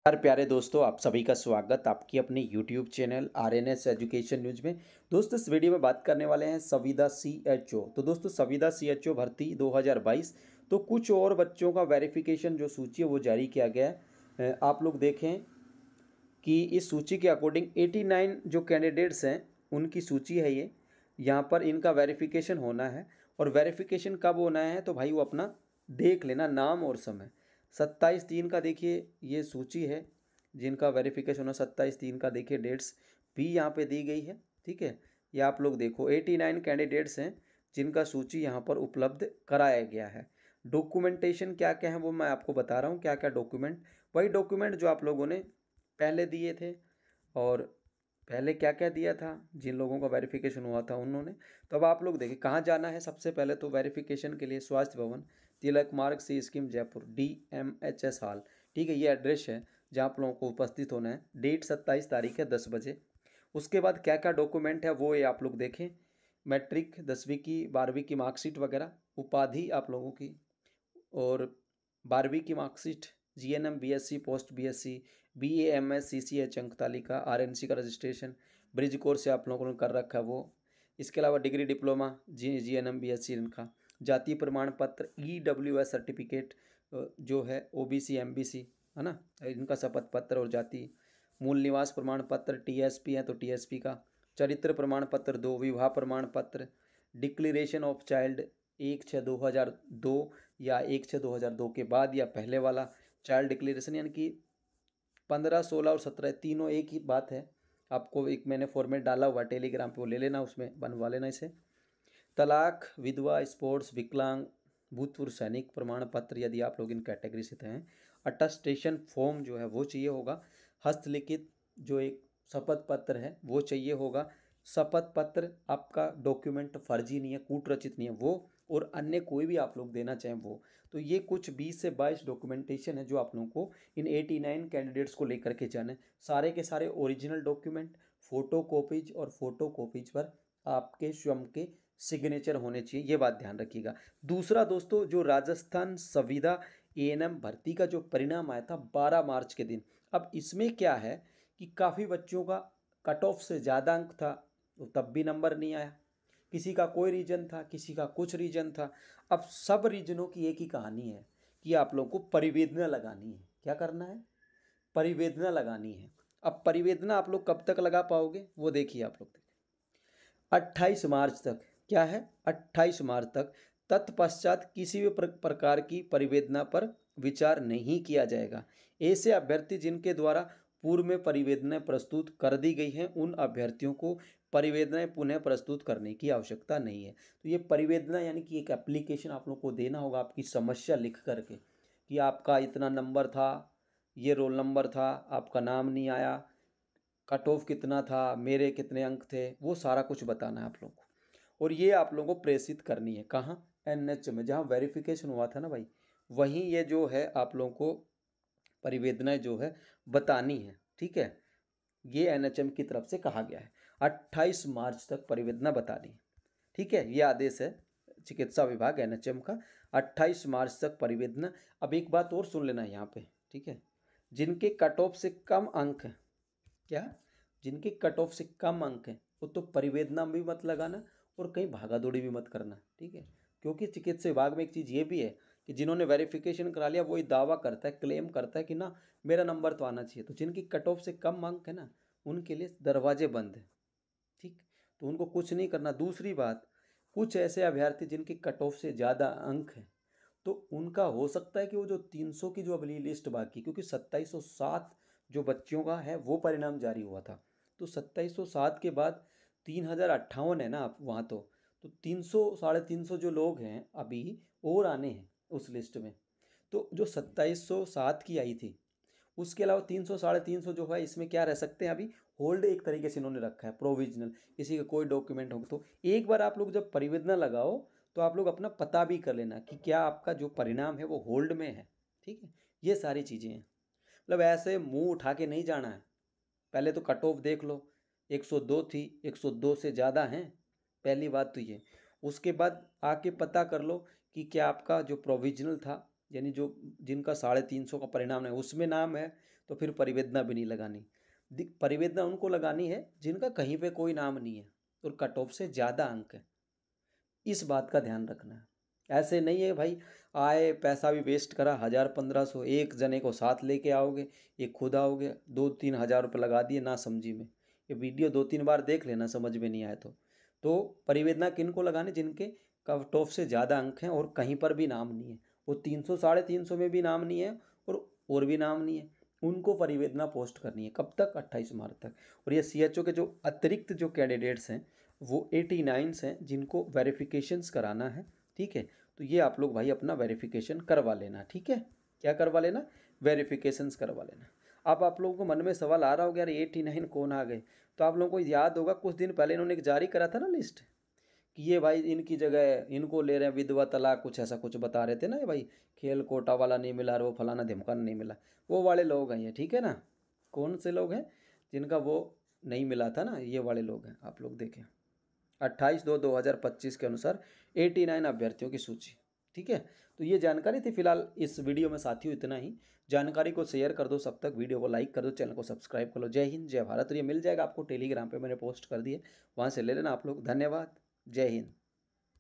यार प्यारे दोस्तों, आप सभी का स्वागत आपकी अपने YouTube channel RNS education news में। दोस्तों, इस वीडियो में बात करने वाले हैं संविदा CHO। तो दोस्तों, संविदा CHO भर्ती 2022 तो कुछ और बच्चों का वेरिफिकेशन जो सूची है वो जारी किया गया है। आप लोग देखें कि इस सूची के अकॉर्डिंग 89 जो कैंडिडेट्स हैं उनकी सूची है ये। यहाँ पर इनका वेरिफिकेशन होना है और वेरिफिकेशन कब होना है तो भाई वो अपना देख लेना, नाम और समय। 27/3 का देखिए ये सूची है जिनका वेरिफिकेशन होना। 27/3 का देखिए डेट्स भी यहाँ पे दी गई है। ठीक है, ये आप लोग देखो 89 कैंडिडेट्स हैं जिनका सूची यहाँ पर उपलब्ध कराया गया है। डॉक्यूमेंटेशन क्या क्या है वो मैं आपको बता रहा हूँ। क्या क्या डॉक्यूमेंट, वही डॉक्यूमेंट जो आप लोगों ने पहले दिए थे और पहले क्या क्या दिया था जिन लोगों का वेरिफिकेशन हुआ था उन्होंने। तो अब आप लोग देखिए कहाँ जाना है। सबसे पहले तो वेरिफिकेशन के लिए स्वास्थ्य भवन, तिलक मार्ग, सी स्कीम, जयपुर, DMHS हॉल। ठीक है, ये एड्रेस है जहाँ आप लोगों को उपस्थित होना है। डेट 27 तारीख है 10 बजे। उसके बाद क्या क्या डॉक्यूमेंट है वो ये आप लोग देखें। मैट्रिक 10वीं की 12वीं की मार्कशीट वगैरह, उपाधि आप लोगों की, और 12वीं की marksheet, GNM, BSc, post BSc, BA, MS, CCH अंक तालिका, RNC का रजिस्ट्रेशन, ब्रिज कोर्स से आप लोगों ने कर रखा है वो। इसके अलावा डिग्री, डिप्लोमा, GNM, BSc इनका, जाति प्रमाण पत्र, EWS सर्टिफिकेट जो है, OBC, MBC है ना, इनका शपथ पत्र और जाति, मूल निवास प्रमाण पत्र, TSP है तो TSP का, चरित्र प्रमाण पत्र 2, विवाह प्रमाण पत्र, डिक्लेरेशन ऑफ चाइल्ड 1/6/2002 या 1/6/2002 के बाद या पहले वाला चाइल्ड डिक्लेरेशन, यानी कि 15, 16 और 17 तीनों एक ही बात है। आपको एक मैंने फॉर्मेट डाला हुआ टेलीग्राम पे, वो ले लेना, उसमें बनवा लेना इसे। तलाक, विधवा, स्पोर्ट्स, विकलांग, भूतपूर्व सैनिक प्रमाण पत्र यदि आप लोग इन कैटेगरी से हैं। अटेस्टेशन फॉर्म जो है वो चाहिए होगा। हस्तलिखित जो एक शपथ पत्र है वो चाहिए होगा। शपथ पत्र आपका डॉक्यूमेंट फर्जी नहीं है, कूट रचित नहीं है वो, और अन्य कोई भी आप लोग देना चाहें वो। तो ये कुछ 20 से 22 डॉक्यूमेंटेशन है जो आप लोगों को इन 89 कैंडिडेट्स को लेकर के जाना है। सारे के सारे ओरिजिनल डॉक्यूमेंट, फोटो कॉपीज, और फोटो कॉपीज पर आपके स्वयं के सिग्नेचर होने चाहिए, ये बात ध्यान रखिएगा। दूसरा दोस्तों, जो राजस्थान संविदा ANM भर्ती का जो परिणाम आया था 12 मार्च के दिन, अब इसमें क्या है कि काफ़ी बच्चों का कट ऑफ से ज़्यादा अंक था तो तब भी नंबर नहीं आया। किसी का कोई रीजन था, किसी का कुछ रीजन था। अब सब रीजनों की एक ही कहानी है कि आप लोगों को परिवेदना लगानी है। क्या करना है? परिवेदना लगानी है। अब परिवेदना आप लोग कब तक लगा पाओगे वो देखिए आप लोग। 28 मार्च तक। क्या है? 28 मार्च तक। तत्पश्चात किसी भी प्रकार की परिवेदना पर विचार नहीं किया जाएगा। ऐसे अभ्यर्थी जिनके द्वारा पूर्व में परिवेदनाएं प्रस्तुत कर दी गई हैं उन अभ्यर्थियों को परिवेदनाएं पुनः प्रस्तुत करने की आवश्यकता नहीं है। तो ये परिवेदना यानी कि एक एप्लीकेशन आप लोग को देना होगा आपकी समस्या लिख करके कि आपका इतना नंबर था, ये रोल नंबर था, आपका नाम नहीं आया, कट ऑफ कितना था, मेरे कितने अंक थे, वो सारा कुछ बताना है आप लोगों को। और ये आप लोगों को प्रेषित करनी है कहाँ? NH में, जहाँ वेरिफिकेशन हुआ था ना भाई, वहीं ये जो है आप लोगों को परिवेदनाएं जो है बतानी है। ठीक है, ये NHM की तरफ से कहा गया है 28 मार्च तक परिवेदना बतानी है। ठीक है, ये आदेश है चिकित्सा विभाग NHM का, 28 मार्च तक परिवेदना। अब एक बात और सुन लेना यहाँ पे। ठीक है, जिनके कट ऑफ से कम अंक हैं, क्या, जिनके कट ऑफ से कम अंक हैं वो तो परिवेदना भी मत लगाना और कहीं भागा दौड़ी भी मत करना। ठीक है, क्योंकि चिकित्सा विभाग में एक चीज़ ये भी है कि जिन्होंने वेरिफिकेशन करा लिया वही दावा करता है, क्लेम करता है कि ना मेरा नंबर तो आना चाहिए। तो जिनकी कट ऑफ से कम अंक है ना उनके लिए दरवाजे बंद है। ठीक, तो उनको कुछ नहीं करना। दूसरी बात, कुछ ऐसे अभ्यर्थी जिनकी कट ऑफ से ज़्यादा अंक हैं तो उनका हो सकता है कि वो जो 300 की जो अगली लिस्ट बाकी, क्योंकि 2707 जो बच्चों का है वो परिणाम जारी हुआ था, तो 2707 के बाद 3058 है ना आप वहाँ। तो 300 350 जो लोग हैं अभी और आने हैं उस लिस्ट में। तो जो 2707 की आई थी उसके अलावा 300 350 जो है इसमें क्या रह सकते हैं अभी, होल्ड एक तरीके से इन्होंने रखा है, प्रोविजनल, किसी का कोई डॉक्यूमेंट हो। तो एक बार आप लोग जब परिवेदना लगाओ तो आप लोग अपना पता भी कर लेना कि क्या आपका जो परिणाम है वो होल्ड में है। ठीक है, ये सारी चीज़ें हैं। मतलब ऐसे मुंह उठा के नहीं जाना है। पहले तो कट ऑफ देख लो, 102 थी, 102 से ज़्यादा हैं, पहली बात तो ये। उसके बाद आके पता कर लो कि क्या आपका जो प्रोविजनल था यानी जो जिनका 350 का परिणाम है उसमें नाम है तो फिर परिवेदना भी नहीं लगानी। परिवेदना उनको लगानी है जिनका कहीं पे कोई नाम नहीं है और कट ऑफ से ज़्यादा अंक है। इस बात का ध्यान रखना है। ऐसे नहीं है भाई, आए पैसा भी वेस्ट करा 1000-1500, एक जने को साथ लेके आओगे, ये खुद आओगे 2-3 हज़ार रुपये लगा दिए ना समझी में। ये वीडियो 2-3 बार देख लेना समझ में नहीं आए तो परिवेदना किन को लगानी, जिनके कट ऑफ से ज़्यादा अंक हैं और कहीं पर भी नाम नहीं है, वो 300 350 में भी नाम नहीं है और भी नाम नहीं है, उनको परिवेदना पोस्ट करनी है। कब तक? 28 मार्च तक। और ये CHO के जो अतिरिक्त जो कैंडिडेट्स हैं वो 89 हैं जिनको वेरिफिकेशंस कराना है, ठीक है। तो ये आप लोग भाई अपना वेरिफिकेशन करवा लेना, ठीक है। क्या करवा लेना? वेरिफिकेशंस करवा लेना। अब आप लोगों को मन में सवाल आ रहा होगा यार 89 कौन आ गए, तो आप लोगों को याद होगा कुछ दिन पहले इन्होंने एक जारी करा था ना लिस्ट, कि ये भाई इनकी जगह इनको ले रहे हैं, विधवा तलाक कुछ ऐसा कुछ बता रहे थे ना, ये भाई खेल कोटा वाला नहीं मिला, वो फलाना धिमकाना नहीं मिला, वो वाले लोग हैं ये, ठीक है ना। कौन से लोग हैं जिनका वो नहीं मिला था ना, ये वाले लोग हैं। आप लोग देखें 28/2/2025 के अनुसार 89 अभ्यर्थियों की सूची, ठीक है। तो ये जानकारी थी फिलहाल इस वीडियो में साथियों, इतना ही। जानकारी को शेयर कर दो सब तक, वीडियो को लाइक कर दो, चैनल को सब्सक्राइब कर लो। जय हिंद जय भारत। और ये मिल जाएगा आपको टेलीग्राम पे, मैंने पोस्ट कर दिए, वहाँ से ले लेना आप लोग। धन्यवाद। जय हिंद।